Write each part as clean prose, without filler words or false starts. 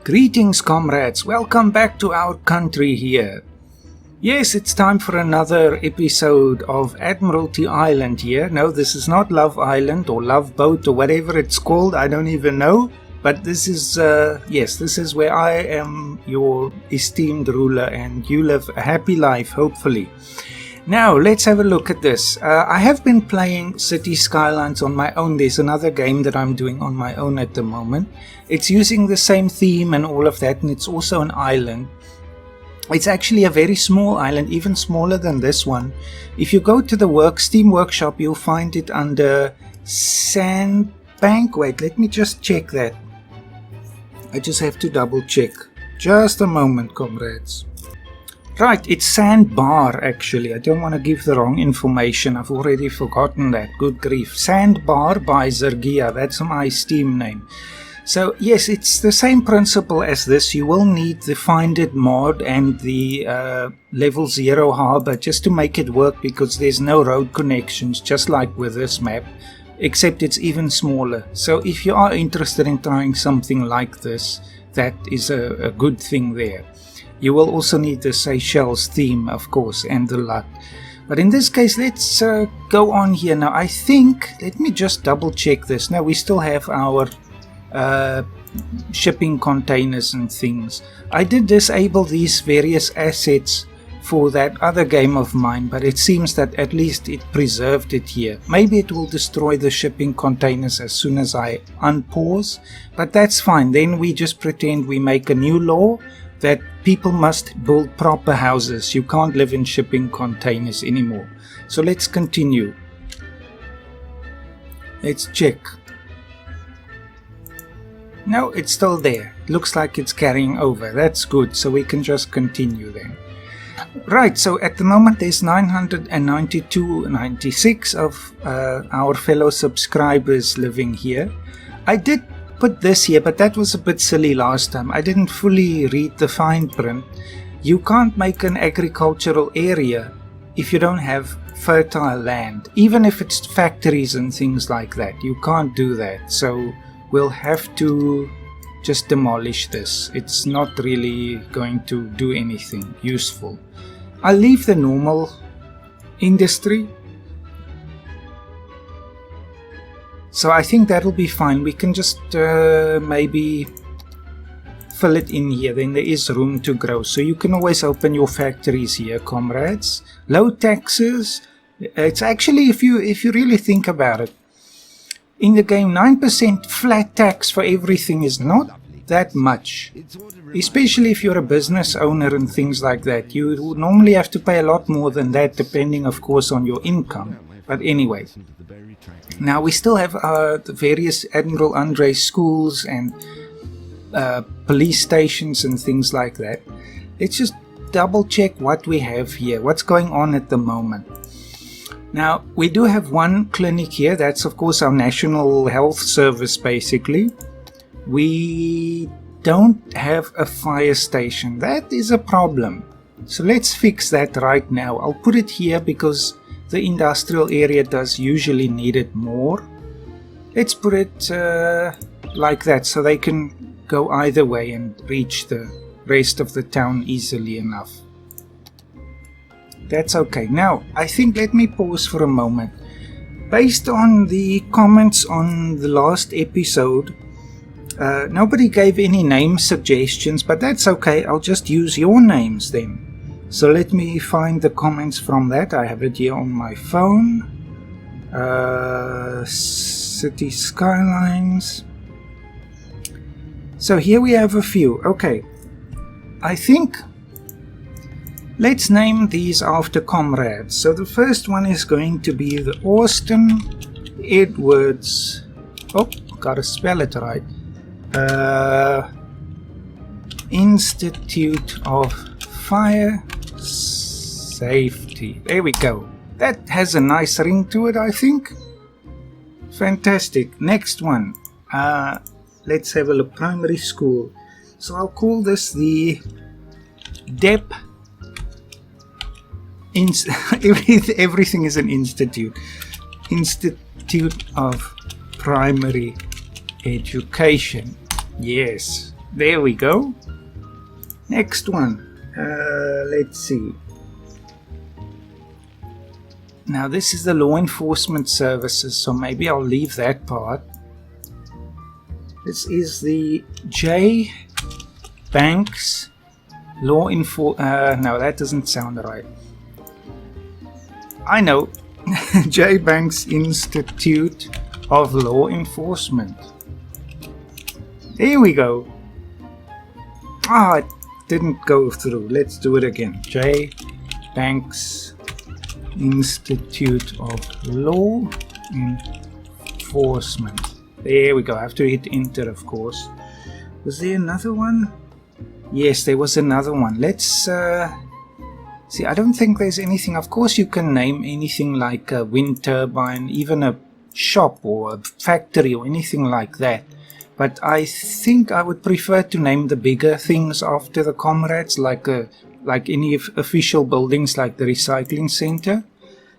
Greetings, comrades. Welcome back to our country here. Yes, it's time for another episode of Admiralty Island here. No, this is not Love Island or Love Boat or whatever it's called. I don't even know. But this is, this is where I am your esteemed ruler and you live a happy life, hopefully. Now, let's have a look at this. I have been playing City Skylines on my own. There's another game that I'm doing on my own at the moment. It's using the same theme and all of that, and it's also an island. It's actually a very small island, even smaller than this one. If you go to the Steam Workshop, you'll find it under Sandbank. Wait, let me just check that. I just have to double check. Just a moment, comrades. Right, it's Sandbar actually. I don't want to give the wrong information. I've already forgotten that. Good grief. Sandbar by Zergia. That's my Steam name. So yes, it's the same principle as this. You will need the Find It mod and the level 0 harbor just to make it work, because there's no road connections, just like with this map, except it's even smaller. So if you are interested in trying something like this, that is a good thing there. You will also need the Seychelles theme, of course, and the LUT. But in this case, let's go on here. Now, I think, let me just double check this. Now, we still have our shipping containers and things. I did disable these various assets for that other game of mine, but it seems that at least it preserved it here. Maybe it will destroy the shipping containers as soon as I unpause, but that's fine. Then we just pretend we make a new law that people must build proper houses. You can't live in shipping containers anymore. So let's continue. Let's check. No, it's still there. Looks like it's carrying over. That's good. So we can just continue then. Right, so at the moment there's 996 of our fellow subscribers living here. I did put this here, but that was a bit silly last time. I didn't fully read the fine print. You can't make an agricultural area if you don't have fertile land, even if it's factories and things like that. You can't do that, so we'll have to just demolish this. It's not really going to do anything useful. I'll leave the normal industry. So I think that'll be fine. We can just maybe fill it in here. Then there is room to grow. So you can always open your factories here, comrades. Low taxes. It's actually, if you really think about it, in the game, 9% flat tax for everything is not that much. Especially if you're a business owner and things like that. You would normally have to pay a lot more than that, depending, of course, on your income. But anyway. Now we still have the various Admiral Andre schools and police stations and things like that. Let's just double check what we have here, what's going on at the moment. Now we do have one clinic here. That's of course our National Health Service basically. We don't have a fire station. That is a problem. So let's fix that right now. I'll put it here because the industrial area does usually need it more. Let's put it like that so they can go either way and reach the rest of the town easily enough. That's okay. Now, I think let me pause for a moment. Based on the comments on the last episode, nobody gave any name suggestions, but that's okay. I'll just use your names then. So let me find the comments from that. I have it here on my phone. City Skylines. So here we have a few. Okay. I think let's name these after comrades. So the first one is going to be the Austin Edwards. Oh, gotta spell it right. Institute of Fire Safety. There we go. That has a nice ring to it, I think. Fantastic. Next one. Let's have a look. Primary school. So I'll call this the DEP. Everything is an institute. Institute of Primary Education. Yes. There we go. Next one. Let's see. Now this is the law enforcement services, so maybe I'll leave that part. This is the J. Banks Law Enforcement. No, that doesn't sound right. I know. J. Banks Institute of Law Enforcement. There we go. Ah, it didn't go through. Let's do it again. J. Banks Institute of Law Enforcement. There we go. I have to hit enter, of course. Was there another one? Yes, there was another one. Let's see. I don't think there's anything. Of course, you can name anything like a wind turbine, even a shop or a factory or anything like that. But I think I would prefer to name the bigger things after the Comrades, like any official buildings like the recycling center.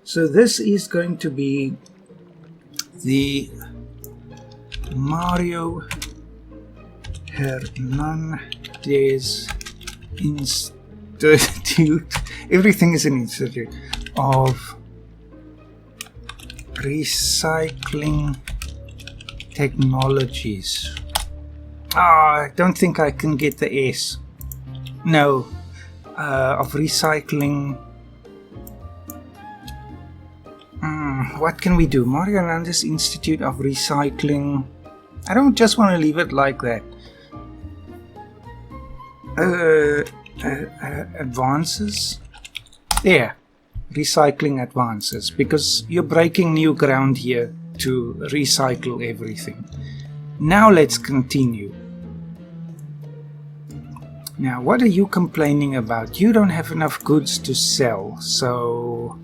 So this is going to be the Mario Hernandez Institute. Everything is an institute of recycling technologies. I don't think I can get the S. No. Of recycling. What can we do? Mario Hernandez Institute of Recycling. I don't just want to leave it like that. Advances. There. Recycling advances. Because you're breaking new ground here to recycle everything. Now let's continue. Now, what are you complaining about? You don't have enough goods to sell, so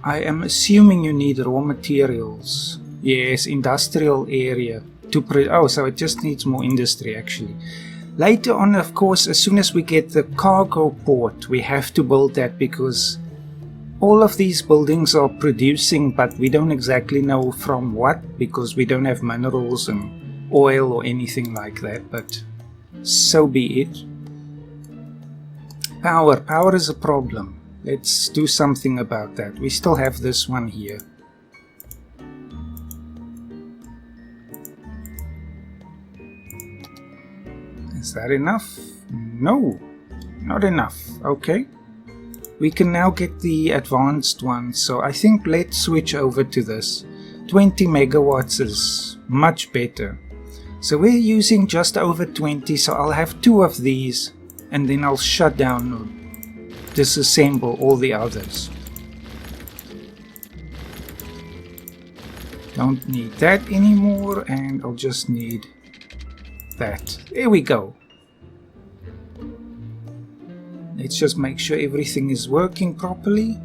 I am assuming you need raw materials. Yes, industrial area to so it just needs more industry actually. Later on, of course, as soon as we get the cargo port, we have to build that because all of these buildings are producing, but we don't exactly know from what because we don't have minerals and oil or anything like that, but so be it. Power is a problem. Let's do something about that. We still have this one here. Is that enough? No, not enough. Okay. We can now get the advanced one, so I think let's switch over to this. 20 megawatts is much better. So we're using just over 20, so I'll have 2 of these and then I'll shut down or disassemble all the others. Don't need that anymore and I'll just need that. There we go. Let's just make sure everything is working properly.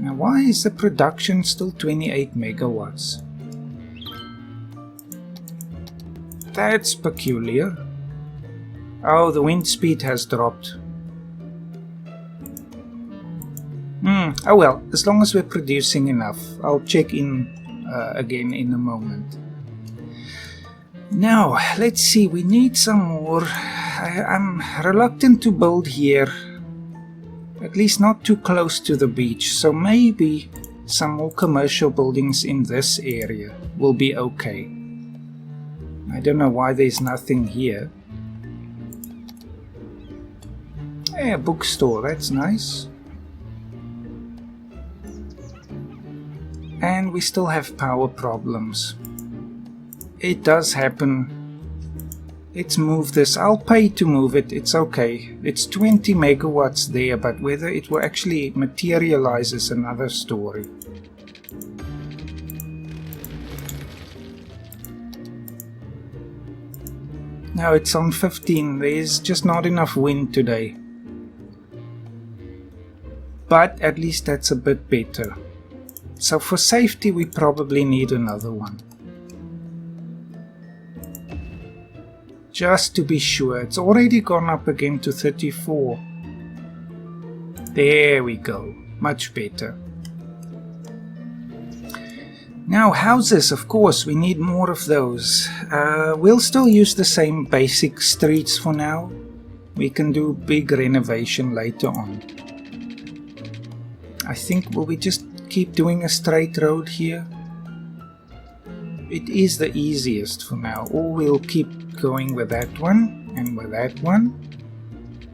Now why is the production still 28 megawatts? That's peculiar. Oh, the wind speed has dropped. Oh well, as long as we're producing enough. I'll check in again in a moment. Now, let's see, we need some more. I'm reluctant to build here. At least not too close to the beach, so maybe some more commercial buildings in this area will be okay. I don't know why there's nothing here. Hey, a bookstore, that's nice. And we still have power problems. It does happen. Let's move this. I'll pay to move it, it's okay. It's 20 megawatts there, but whether it will actually materialize is another story. No, it's on 15. There's just not enough wind today. But at least that's a bit better. So for safety we probably need another one. Just to be sure. It's already gone up again to 34. There we go. Much better. Now houses, of course, we need more of those. We'll still use the same basic streets for now. We can do big renovation later on. I think, will we just keep doing a straight road here? It is the easiest for now, or we'll keep going with that one and with that one.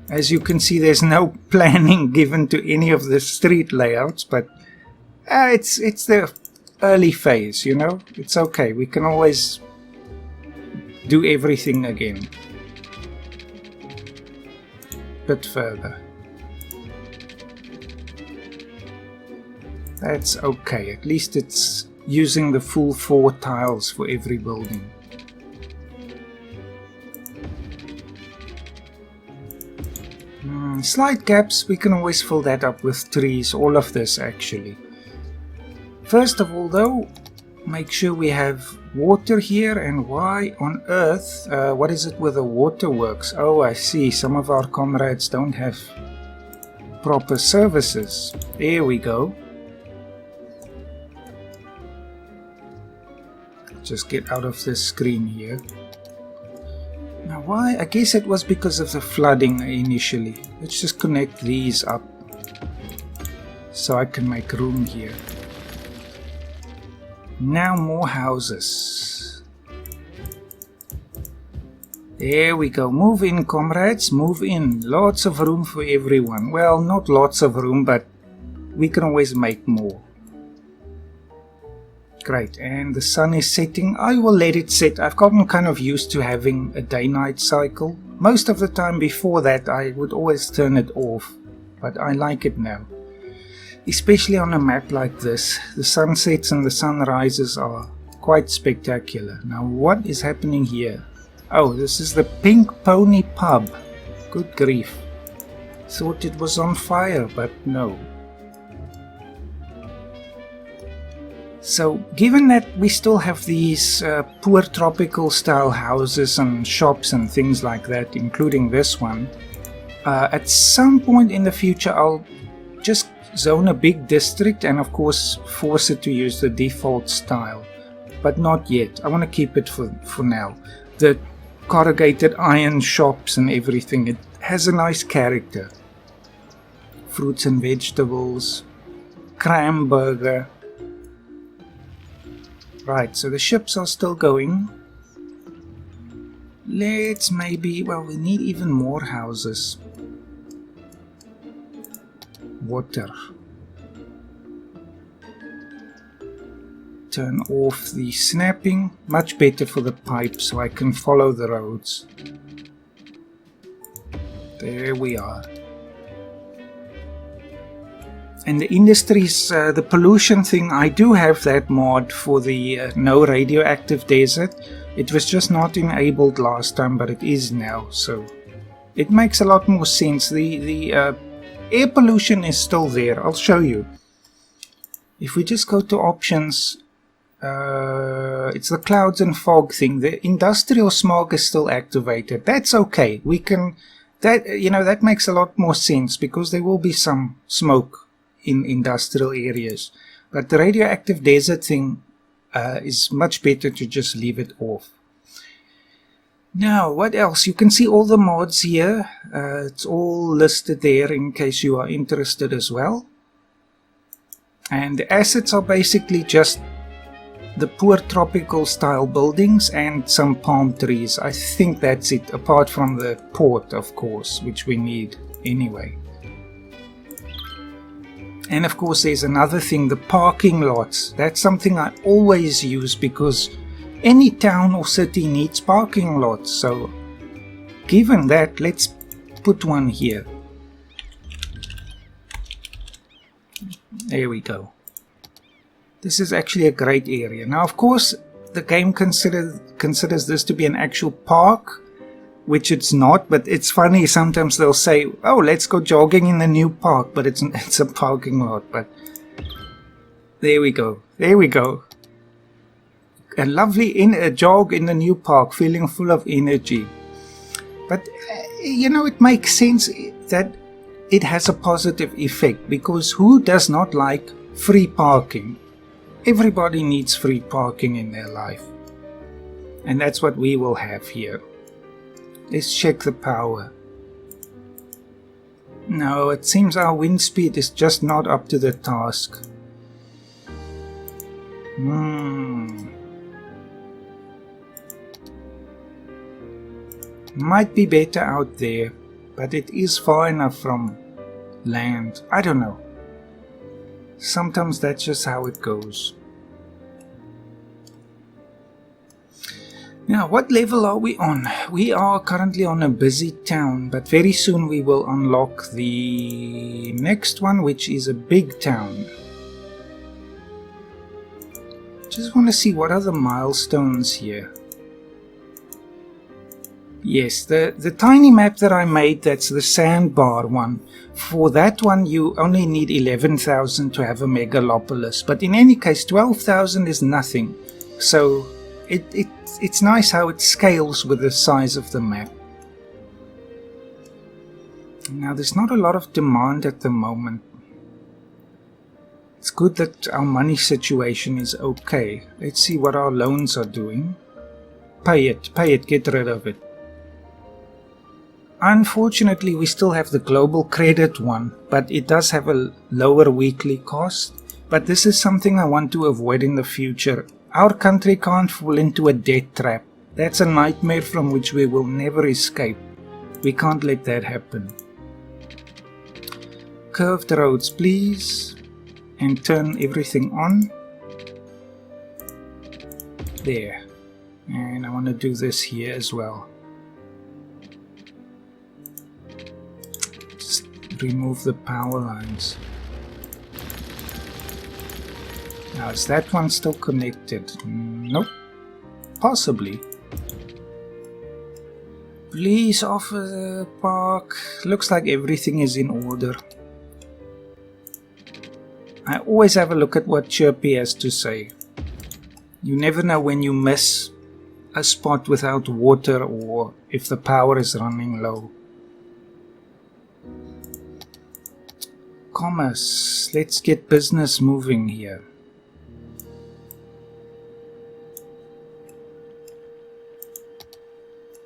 As you can see, there's no planning given to any of the street layouts, but it's the early phase, you know. It's okay, we can always do everything again. Bit further. That's okay, at least it's using the full 4 tiles for every building. Slight gaps, we can always fill that up with trees, all of this actually. First of all though, make sure we have water here, and why on earth, what is it with the waterworks? Oh, I see, some of our comrades don't have proper services. There we go. Just get out of this screen here. Now why? I guess it was because of the flooding initially. Let's just connect these up so I can make room here. Now more houses. There we go. Move in, comrades, move in. Lots of room for everyone. Well, not lots of room, but we can always make more. Great, and the sun is setting. I will let it set. I've gotten kind of used to having a day-night cycle. Most of the time before that I would always turn it off, but I like it now. Especially on a map like this, the sunsets and the sunrises are quite spectacular. Now what is happening here? Oh, this is the Pink Pony Pub. Good grief. Thought it was on fire, but no. So, given that we still have these poor tropical style houses and shops and things like that, including this one, at some point in the future I'll just zone a big district and of course force it to use the default style. But not yet. I want to keep it for now. The corrugated iron shops and everything, it has a nice character. Fruits and vegetables, cram burger. Right, so the ships are still going. Let's maybe, well, we need even more houses. Water. Turn off the snapping. Much better for the pipe so I can follow the roads. There we are. And the industries, the pollution thing, I do have that mod for the no radioactive desert. It was just not enabled last time, but it is now, so it makes a lot more sense. The air pollution is still there. I'll show you. If we just go to options, it's the clouds and fog thing. The industrial smog is still activated. That's okay. We can, that makes a lot more sense because there will be some smoke in industrial areas, but the radioactive desert thing is much better to just leave it off. Now what else? You can see all the mods here. It's all listed there in case you are interested as well. And the assets are basically just the poor tropical style buildings and some palm trees. I think that's it, apart from the port of course, which we need anyway. And of course there's another thing, the parking lots. That's something I always use because any town or city needs parking lots. So given that, let's put one here. There we go. This is actually a great area. Now of course the game considers this to be an actual park, which it's not, but it's funny, sometimes they'll say, oh, let's go jogging in the new park, but it's a parking lot. But there we go, there we go. A lovely jog in the new park, feeling full of energy. But it makes sense that it has a positive effect, because who does not like free parking? Everybody needs free parking in their life. And that's what we will have here. Let's check the power. No, it seems our wind speed is just not up to the task. Might be better out there, but it is far enough from land. I don't know. Sometimes that's just how it goes. Now, what level are we on? We are currently on a busy town, but very soon we will unlock the next one, which is a big town. Just want to see what are the milestones here. Yes, the tiny map that I made, that's the sandbar one. For that one you only need 11,000 to have a megalopolis, but in any case 12,000 is nothing. So it's nice how it scales with the size of the map. Now there's not a lot of demand at the moment. It's good that our money situation is okay. Let's see what our loans are doing. Pay it, get rid of it. Unfortunately, we still have the global credit one, but it does have a lower weekly cost. But this is something I want to avoid in the future. Our country can't fall into a debt trap. That's a nightmare from which we will never escape. We can't let that happen. Curved roads, please. And turn everything on. There. And I want to do this here as well. Just remove the power lines. Now, is that one still connected? Nope. Possibly. Police officer park. Looks like everything is in order. I always have a look at what Chirpy has to say. You never know when you miss a spot without water or if the power is running low. Commerce. Let's get business moving here.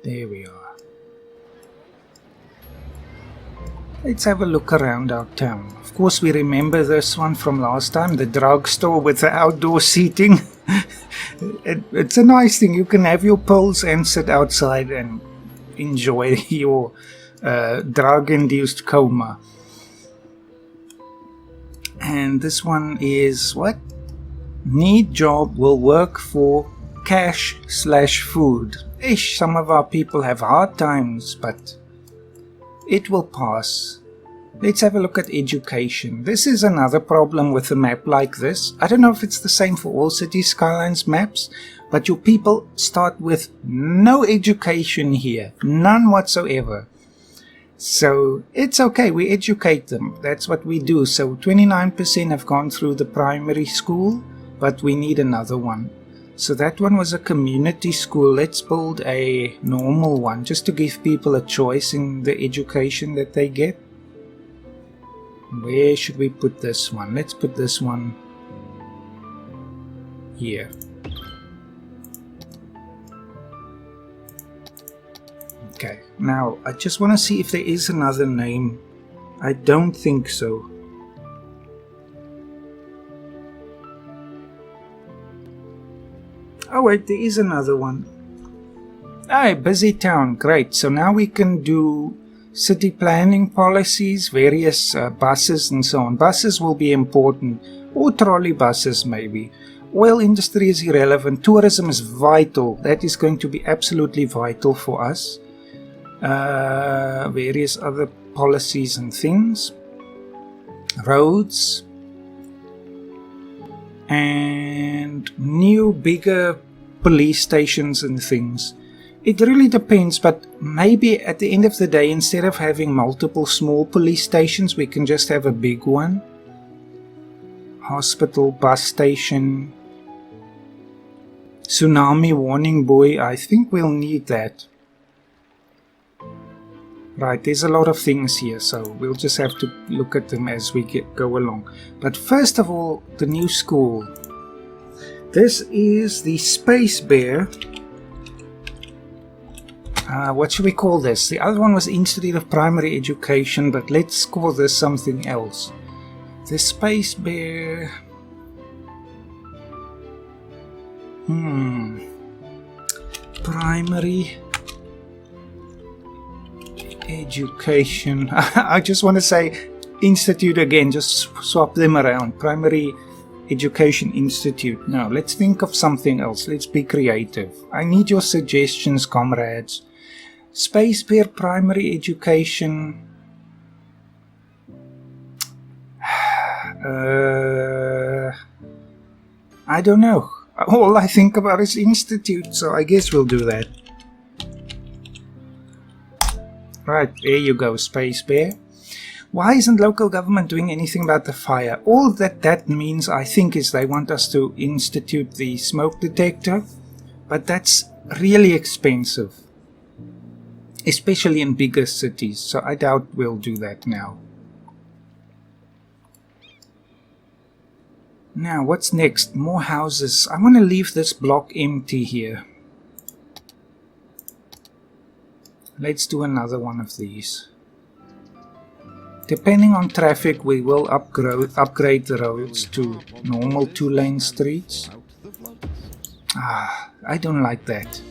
There we are. Let's have a look around our town. Of course, we remember this one from last time, the drugstore with the outdoor seating. It's a nice thing. You can have your pills and sit outside and enjoy your drug-induced coma. And this one is what? Need job will work for cash/food. Ish, some of our people have hard times, but it will pass. Let's have a look at education. This is another problem with a map like this. I don't know if it's the same for all City Skylines maps, but your people start with no education here. None whatsoever. So it's okay, we educate them. That's what we do. So 29% have gone through the primary school, but we need another one. So that one was a community school. Let's build a normal one just to give people a choice in the education that they get. Where should we put this one? Let's put this one here. Okay, now I just want to see if there is another name. I don't think so. Oh wait, there is another one. Ah, busy town, great. So now we can do city planning policies, various buses and so on. Buses will be important, or trolley buses maybe. Oil industry is irrelevant. Tourism is vital. That is going to be absolutely vital for us. Various other policies and things. Roads. And new, bigger police stations and things. It really depends, but maybe at the end of the day, instead of having multiple small police stations, we can just have a big one. Hospital, bus station, tsunami warning buoy. I think we'll need that. Right, there's a lot of things here, so we'll just have to look at them as we go along. But first of all, the new school. This is the Space Bear. What should we call this? The other one was Institute of Primary Education, but let's call this something else. The Space Bear. Primary Education. I just want to say Institute again, just swap them around. Primary Education Institute. Now, let's think of something else. Let's be creative. I need your suggestions, comrades. Space Bear Primary Education. I don't know. All I think about is Institute, so I guess we'll do that. Right, there you go, Space Bear. Why isn't local government doing anything about the fire? All that means, I think, is they want us to institute the smoke detector, but that's really expensive, especially in bigger cities, so I doubt we'll do that now. Now, what's next? More houses. I want to leave this block empty here. Let's do another one of these. Depending on traffic, we will upgrade the roads to normal 2-lane streets. I don't like that.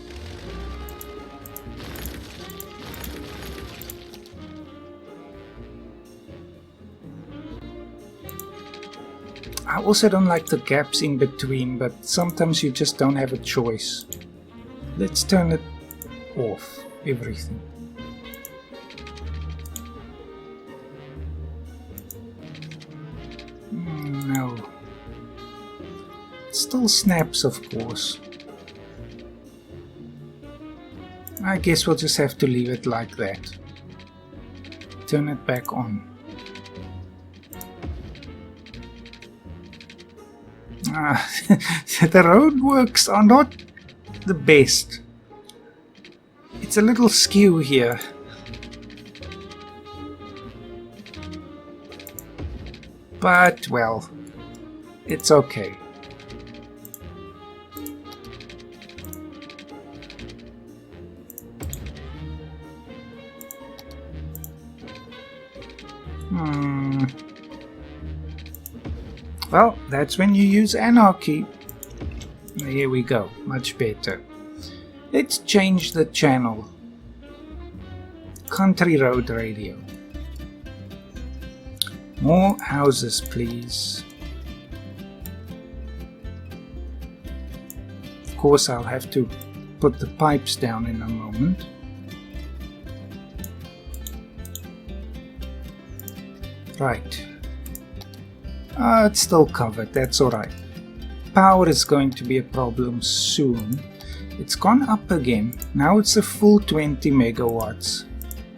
I also don't like the gaps in between, but sometimes you just don't have a choice. Let's turn it off, everything. No. It still snaps, of course. I guess we'll just have to leave it like that. Turn it back on. The roadworks are not the best. It's a little skew here. But, well, it's okay. Well, that's when you use anarchy. Here we go, much better. Let's change the channel. Country Road Radio. More houses, please. Of course, I'll have to put the pipes down in a moment. Right. It's still covered, that's alright. Power is going to be a problem soon. It's gone up again. Now it's a full 20 megawatts.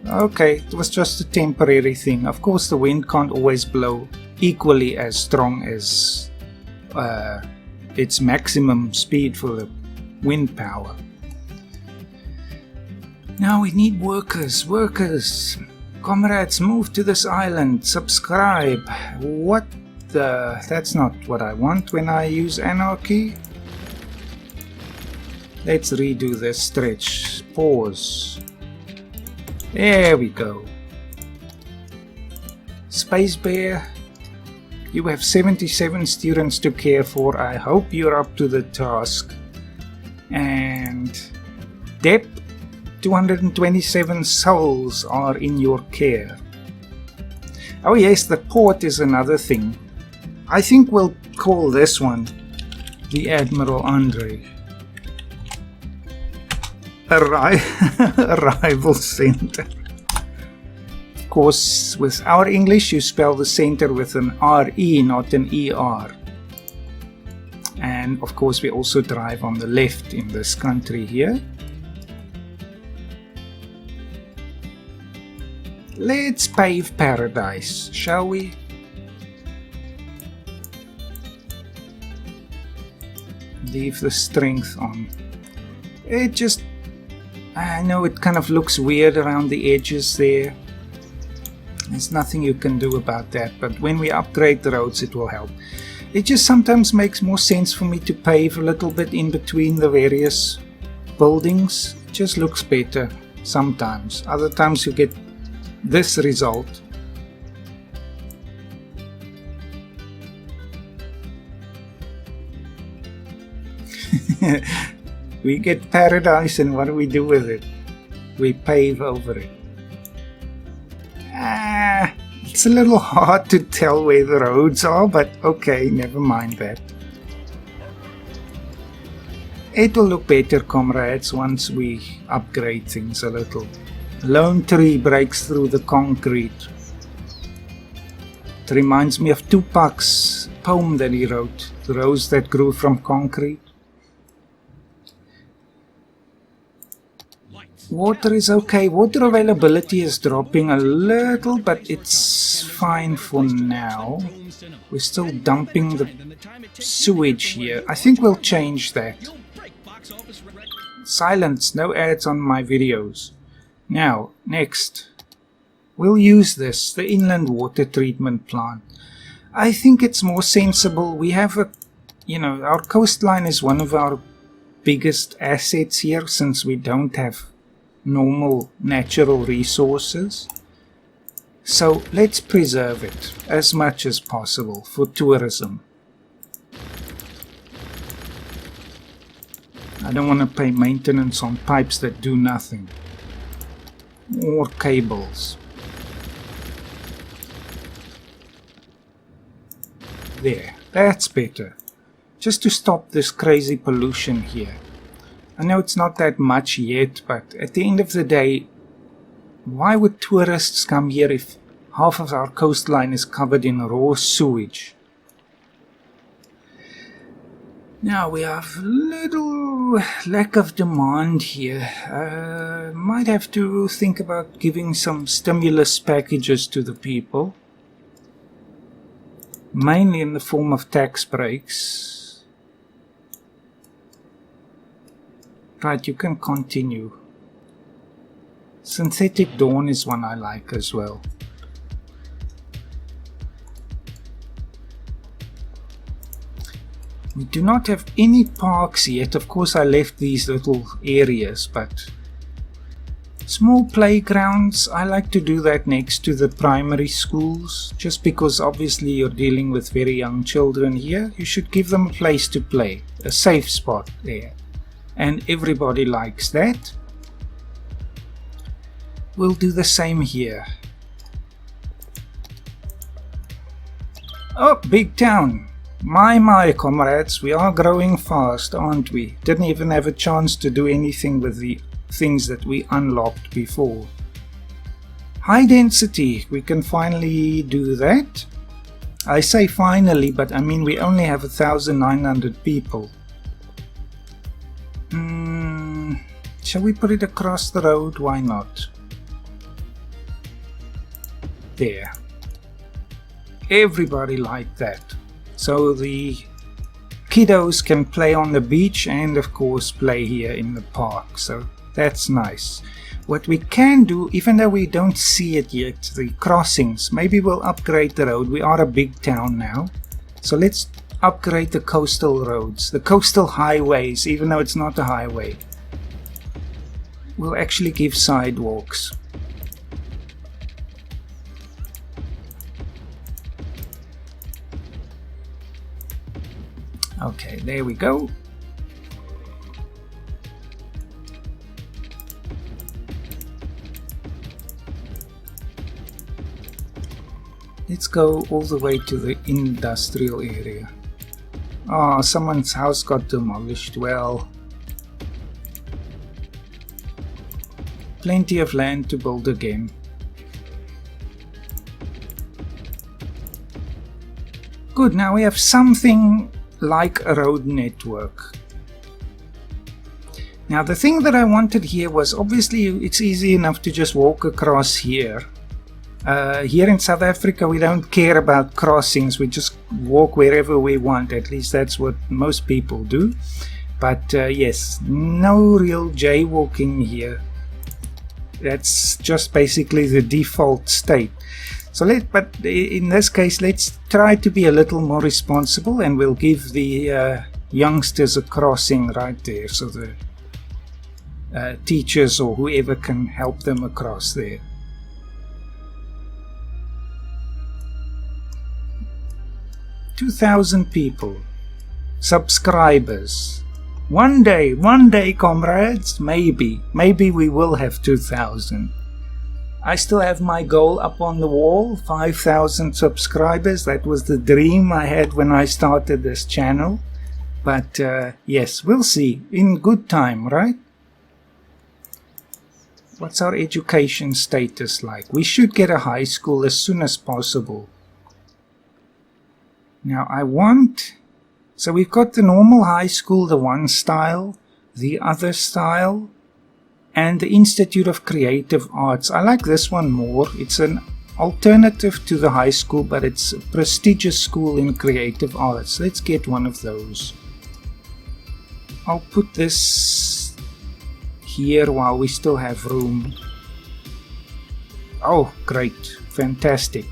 Okay, it was just a temporary thing. Of course, the wind can't always blow equally as strong as its maximum speed for the wind power. Now we need workers. Comrades, move to this island. Subscribe. What the... That's not what I want when I use anarchy. Let's redo this stretch. Pause. There we go. Space Bear, you have 77 students to care for. I hope you're up to the task. And Dep, 227 souls are in your care. Oh yes, the port is another thing. I think we'll call this one the Admiral Andre. Arrival Center. Of course, with our English, you spell the center with an R-E, not an E-R. And of course, we also drive on the left in this country here. Let's pave paradise, shall we? Leave the strength on. It just... I know it kind of looks weird around the edges there. There's nothing you can do about that, but when we upgrade the roads it will help. It just sometimes makes more sense for me to pave a little bit in between the various buildings. It just looks better sometimes. Other times you get this result. We get paradise, and what do we do with it? We pave over it. It's a little hard to tell where the roads are, but okay, never mind that. It will look better, comrades, once we upgrade things a little. Lone tree breaks through the concrete. It reminds me of Tupac's poem that he wrote, The Rose That Grew from Concrete. Water is okay. Water availability is dropping a little, but it's fine for now. We're still dumping the sewage here. I think we'll change that. Silence, no ads on my videos. Now, next. We'll use this, the inland water treatment plant. I think it's more sensible. We have our coastline is one of our biggest assets here, since we don't have normal natural resources. So let's preserve it as much as possible for tourism. I don't want to pay maintenance on pipes that do nothing, or cables. There, that's better. Just to stop this crazy pollution here. I know it's not that much yet, but at the end of the day, why would tourists come here if half of our coastline is covered in raw sewage? Now we have a little lack of demand here. Might have to think about giving some stimulus packages to the people, mainly in the form of tax breaks. Right, you can continue. Synthetic Dawn is one I like as well. We do not have any parks yet. Of course, I left these little areas, but small playgrounds, I like to do that next to the primary schools, just because obviously you're dealing with very young children here. You should give them a place to play, a safe spot there. And everybody likes that. We'll do the same here. Oh, big town. My, comrades, we are growing fast, aren't we? Didn't even have a chance to do anything with the things that we unlocked before. High density, we can finally do that. I say finally, but I mean we only have 1,900 people. Shall we put it across the road? Why not? There. Everybody liked that. So the kiddos can play on the beach and of course play here in the park. So that's nice. What we can do, even though we don't see it yet, the crossings, maybe we'll upgrade the road. We are a big town now. So let's upgrade the coastal roads, the coastal highways, even though it's not a highway. We'll actually give sidewalks. Okay, there we go. Let's go all the way to the industrial area. Oh, someone's house got demolished. Well, plenty of land to build again. Good, now we have something like a road network. Now the thing that I wanted here was, obviously it's easy enough to just walk across here. Here in South Africa we don't care about crossings, we just walk wherever we want. At least that's what most people do. But yes, no real jaywalking here. That's just basically the default state. So but in this case, let's try to be a little more responsible, and we'll give the youngsters a crossing right there, so the teachers or whoever can help them across there. $2,000 people, subscribers. One day, comrades, maybe we will have 2,000. I still have my goal up on the wall, 5,000 subscribers. That was the dream I had when I started this channel. But yes, we'll see. In good time, right? What's our education status like? We should get a high school as soon as possible. Now so we've got the normal high school, the one style, the other style, and the Institute of Creative Arts. I like this one more. It's an alternative to the high school, but it's a prestigious school in creative arts. Let's get one of those. I'll put this here while we still have room. Oh, great. Fantastic.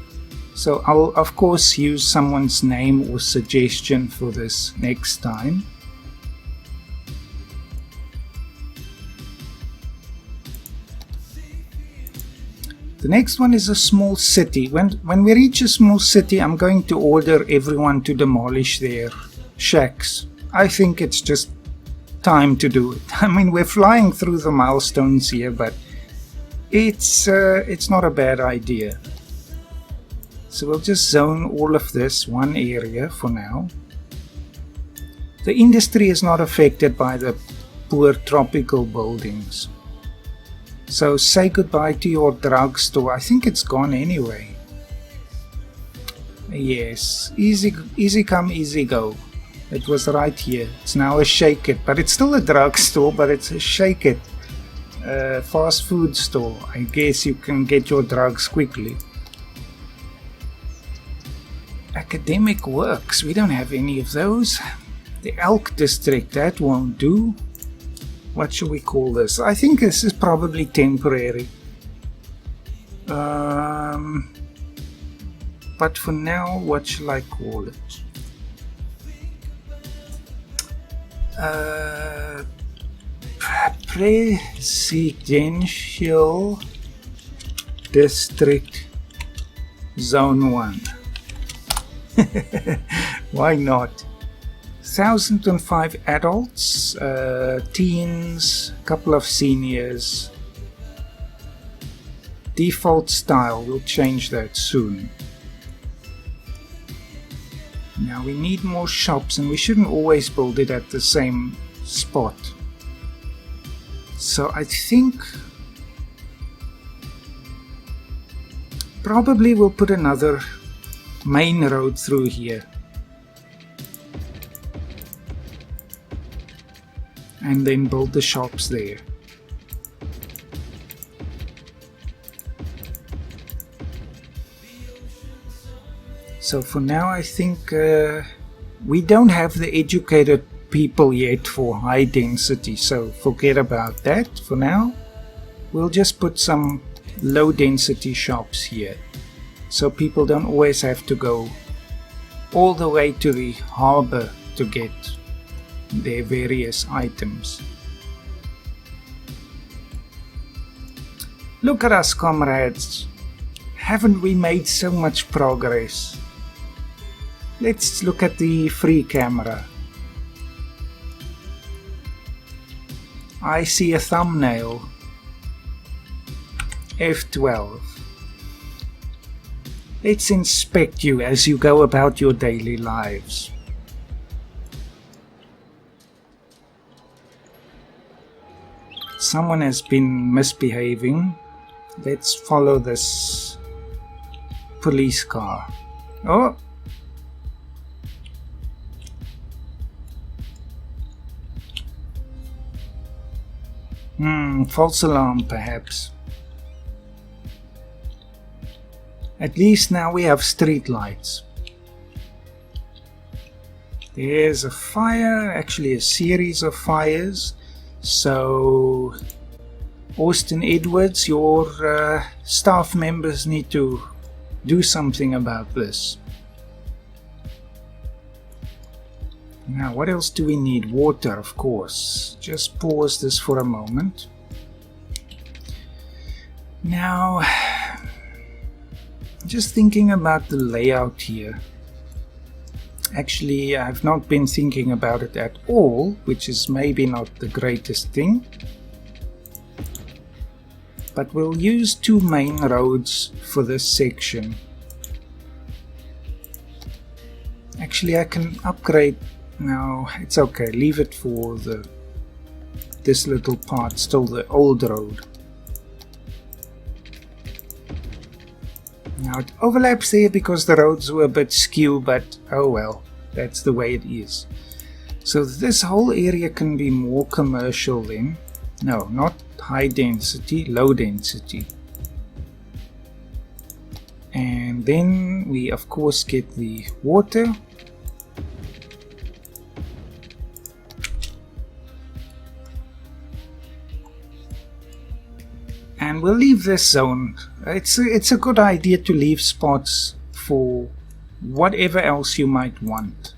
So I'll of course use someone's name or suggestion for this next time. The next one is a small city. When we reach a small city, I'm going to order everyone to demolish their shacks. I think it's just time to do it. I mean, we're flying through the milestones here, but it's not a bad idea. So we'll just zone all of this one area for now. The industry is not affected by the poor tropical buildings. So say goodbye to your drugstore. I think it's gone anyway. Yes, easy come, easy go. It was right here. It's now a Shake It, but it's still a drugstore, but it's a Shake It fast food store. I guess you can get your drugs quickly. Academic works, we don't have any of those. The Elk District, that won't do. What should we call this? I think this is probably temporary. But for now, what shall I call it? Presidential District Zone 1. Why not? 1,005 adults, teens, a couple of seniors. Default style, we'll change that soon. Now we need more shops, and we shouldn't always build it at the same spot. So I think probably we'll put another main road through here. And then build the shops there. So for now I think we don't have the educated people yet for high density, so forget about that for now. We'll just put some low density shops here, so people don't always have to go all the way to the harbor to get their various items. Look at us, comrades. Haven't we made so much progress? Let's look at the free camera. I see a thumbnail. F12. Let's inspect you as you go about your daily lives. Someone has been misbehaving. Let's follow this police car. Oh! False alarm perhaps. At least now we have street lights. There's a fire, actually a series of fires. So, Austin Edwards, your staff members need to do something about this. Now, what else do we need? Water, of course. Just pause this for a moment. Now, just thinking about the layout here. Actually, I've not been thinking about it at all, which is maybe not the greatest thing. But we'll use 2 main roads for this section. Actually, I can upgrade. No, it's okay. Leave it for this little part, still the old road. Now it overlaps there because the roads were a bit skew, but oh well, that's the way it is. So this whole area can be more commercial then. No, not high density, low density. And then we of course get the water. And we'll leave this zone. It's a good idea to leave spots for whatever else you might want.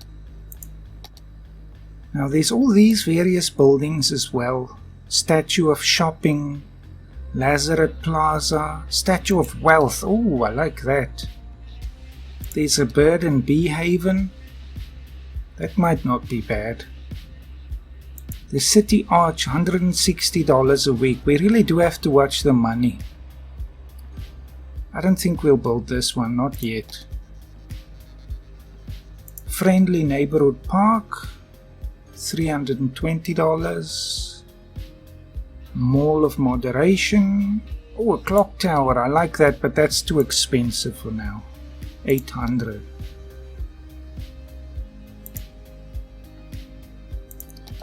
Now there's all these various buildings as well. Statue of Shopping, Lazarus Plaza, Statue of Wealth. Oh, I like that. There's a bird and bee haven. That might not be bad. The City Arch, $160 a week. We really do have to watch the money. I don't think we'll build this one, not yet. Friendly Neighborhood Park, $320. Mall of Moderation. Oh, a clock tower. I like that, but that's too expensive for now. $800.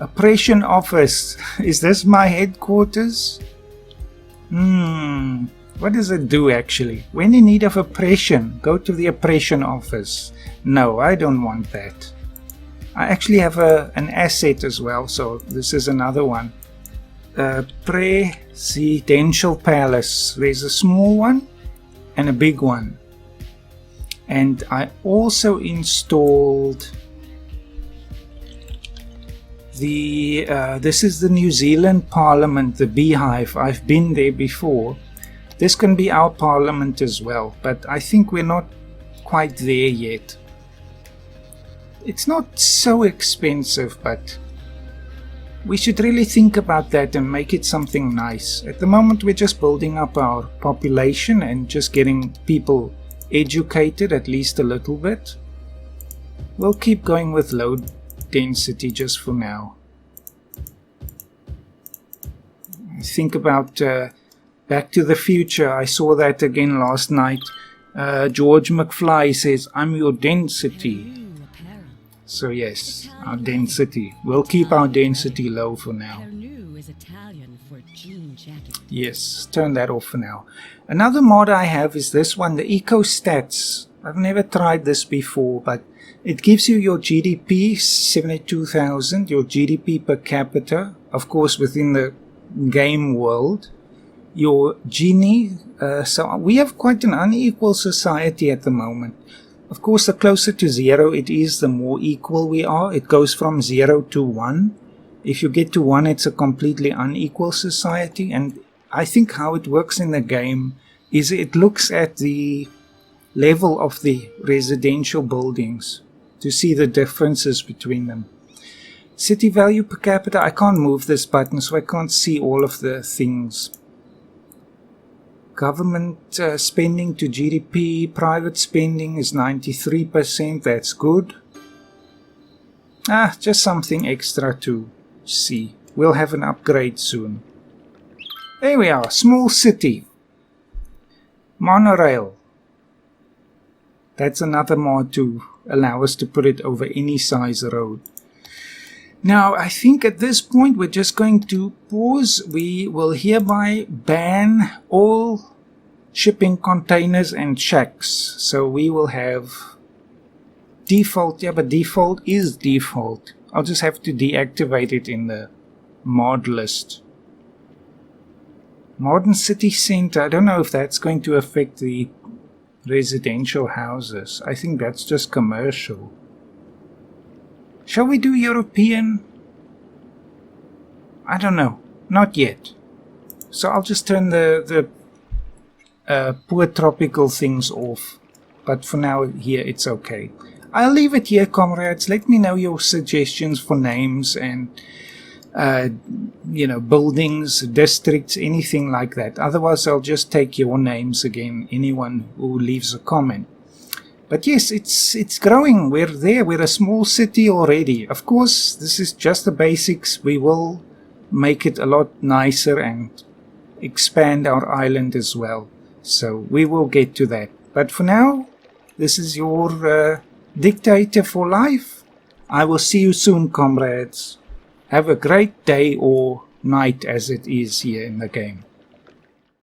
Oppression Office. Is this my headquarters? What does it do actually? When in need of oppression, go to the Oppression Office. No, I don't want that. I actually have an asset as well, so this is another one. Presidential Palace. There's a small one and a big one. And I also installed this is the New Zealand Parliament, the Beehive. I've been there before. This can be our Parliament as well, but I think we're not quite there yet. It's not so expensive, but we should really think about that and make it something nice. At the moment we're just building up our population and just getting people educated at least a little bit. We'll keep going with low density just for now. Think about Back to the Future. I saw that again last night. George McFly says, "I'm your density." So yes, our density. We'll keep our density low for now. Yes, turn that off for now. Another mod I have is this one, the Ecostats. I've never tried this before, but it gives you your GDP, 72,000, your GDP per capita, of course within the game world, your Gini. So we have quite an unequal society at the moment. Of course, the closer to 0 it is, the more equal we are. It goes from 0 to 1. If you get to 1, it's a completely unequal society. And I think how it works in the game is it looks at the level of the residential buildings to see the differences between them. City value per capita. I can't move this button, so I can't see all of the things. Government spending to GDP, private spending is 93%, that's good. Just something extra to see. We'll have an upgrade soon. There we are, small city. Monorail. That's another mod to allow us to put it over any size road. Now, I think at this point we're just going to pause. We will hereby ban all shipping containers and shacks. So we will have default. Yeah, but default is default. I'll just have to deactivate it in the mod list. Modern city center. I don't know if that's going to affect the residential houses. I think that's just commercial. Shall we do European? I don't know. Not yet. So I'll just turn the poor tropical things off. But for now, here it's okay. I'll leave it here, comrades. Let me know your suggestions for names and, buildings, districts, anything like that. Otherwise, I'll just take your names again, anyone who leaves a comment. But yes, it's growing. We're there. We're a small city already. Of course, this is just the basics. We will make it a lot nicer and expand our island as well. So we will get to that. But for now, this is your dictator for life. I will see you soon, comrades. Have a great day or night as it is here in the game.